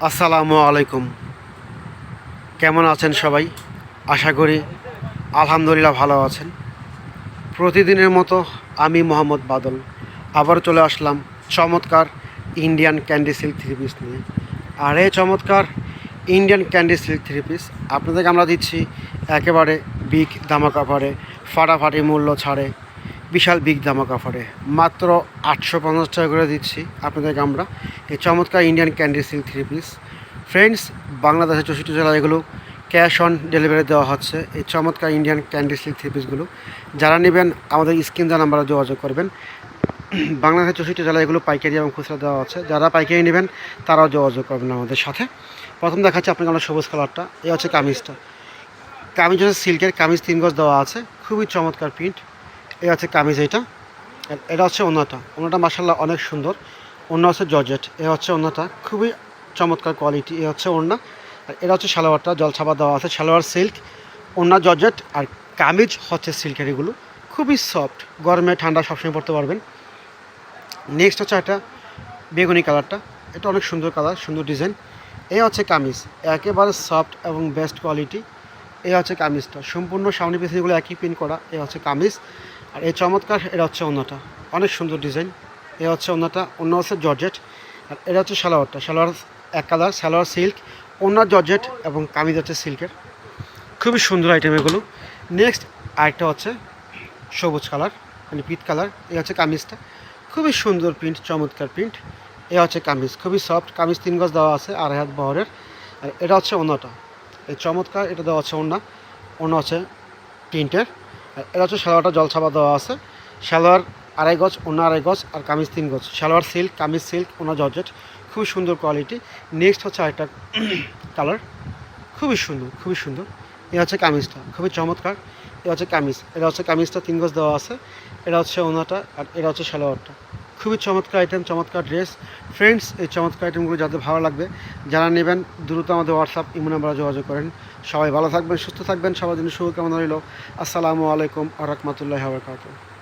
আসসালামু আলাইকুম। কেমন আছেন সবাই? আশা করি আলহামদুলিল্লাহ ভালো আছেন। প্রতিদিনের মতো আমি মোহাম্মদ বাদল আবার চলে আসলাম চমৎকার Indian candy silk three piece নিয়ে। আর এই চমৎকার Indian candy silk three piece আপনাদেরকে আমরা দিচ্ছি একেবারে বিগ ধামাকা অফারে, ফাটাফাটি মূল্য ছাড়ে, বিশাল বিগ ধামাকা অফারে মাত্র 850 টাকা করে দিচ্ছি আপনাদেরকে আমরা এই চমৎকার Indian candy silk three piece. Friends, বাংলাদেশের 64 জেলা এগুলো ক্যাশ অন ডেলিভারি দেওয়া হচ্ছে এই চমৎকার ইন্ডিয়ান ক্যান্ডি সিল্ক থ্রি পিসগুলো। যারা নেবেন আমাদের স্ক্রিন দেওয়া নাম্বারে যোগাযোগ করবেন। বাংলাদেশের 64 জেলা এগুলো পাইকারি এবং খুচরা দেওয়া হচ্ছে। যারা পাইকারি নেবেন তারাও যোগাযোগ করবেন আমাদের সাথে। প্রথম দেখাচ্ছি আপনাকে আমরা সবুজ কালারটা। এই হচ্ছে কামিজটা। কামিজ হচ্ছে সিল্কের কামিজ, 3 গজ দেওয়া আছে, খুবই চমৎকার প্রিন্ট। এই হচ্ছে কামিজ, এটা হচ্ছে ওনাটা মাশাআল্লাহ অনেক সুন্দর। ওড়না হচ্ছে জর্জেট। এ হচ্ছে ওড়নাটা, খুবই চমৎকার কোয়ালিটি। এ হচ্ছে ওড়না। আর এটা হচ্ছে সালোয়ারটা, জলছাপা দেওয়া আছে, সালোয়ার সিল্ক, ওড়না জর্জেট আর কামিজ হচ্ছে সিল্কের। এগুলো খুবই সফট, গরমে ঠান্ডা সবসময় পরতে পারবেন। নেক্সট হচ্ছে একটা বেগুনি কালারটা। এটা অনেক সুন্দর কালার, সুন্দর ডিজাইন। এই হচ্ছে কামিজ, একেবারে সফট এবং বেস্ট কোয়ালিটি। এই হচ্ছে কামিজটা, সম্পূর্ণ সামনে পিছনেগুলো একই প্রিন্ট করা। এই হচ্ছে কামিজ। আর এই চমৎকার এটা হচ্ছে ওড়নাটা, অনেক সুন্দর ডিজাইন। এ হচ্ছে ওড়নাটা, ওড়না হচ্ছে জর্জেট। আর এটা হচ্ছে সালোয়ারটা, সালোয়ার এক কালার, সালোয়ার সিল্ক, ওড়না জর্জেট এবং কামিজ হচ্ছে সিল্কের। খুবই সুন্দর আইটেম এগুলো। নেক্সট আরেকটা হচ্ছে সবুজ কালার, মানে পিট কালার। এই হচ্ছে কামিজটা, খুবই সুন্দর প্রিন্ট, চমৎকার প্রিন্ট। এ হচ্ছে কামিজ, খুবই সফট কামিজ, 3 গজ দেওয়া আছে, 2.5 হাত বহরের। আর এটা হচ্ছে ওড়নাটা, এই চমৎকার, এটা দেওয়া হচ্ছে ওড়না, ওড়না হচ্ছে প্রিন্টের। আর এটা হচ্ছে সালোয়ারটা, জলছাপা দেওয়া আছে, সালোয়ার 2.5 গজ, ওড়না 2.5 গজ আর কামিজ 3 গজ, সালোয়ার সিল্ক, কামিজ সিল্ক, ওড়না জর্জেট, খুবই সুন্দর কোয়ালিটি। নেক্সট হচ্ছে আরেকটা কালার, খুবই সুন্দর, খুবই সুন্দর। এ হচ্ছে কামিজটা, খুবই চমৎকার। এ হচ্ছে কামিজ, এটা হচ্ছে কামিজটা, 3 গজ দেওয়া আছে, এটা হচ্ছে ওড়নাটা আর এটা হচ্ছে সালোয়ারটা। খুবই চমৎকার আইটেম, চমৎকার ড্রেস। ফ্রেন্ডস, এই চমৎকার আইটেমগুলো যাদের ভালো লাগবে, যারা নেবেন দ্রুত আমাদের হোয়াটসঅ্যাপ ইমো নাম্বারে যোগাযোগ করেন। সবাই ভালো থাকবেন, সুস্থ থাকবেন, সবার জন্য শুভকামনা রইল। আসসালামু আলাইকুম ওয়া রাহমাতুল্লাহি ওয়া বারাকাতুহু।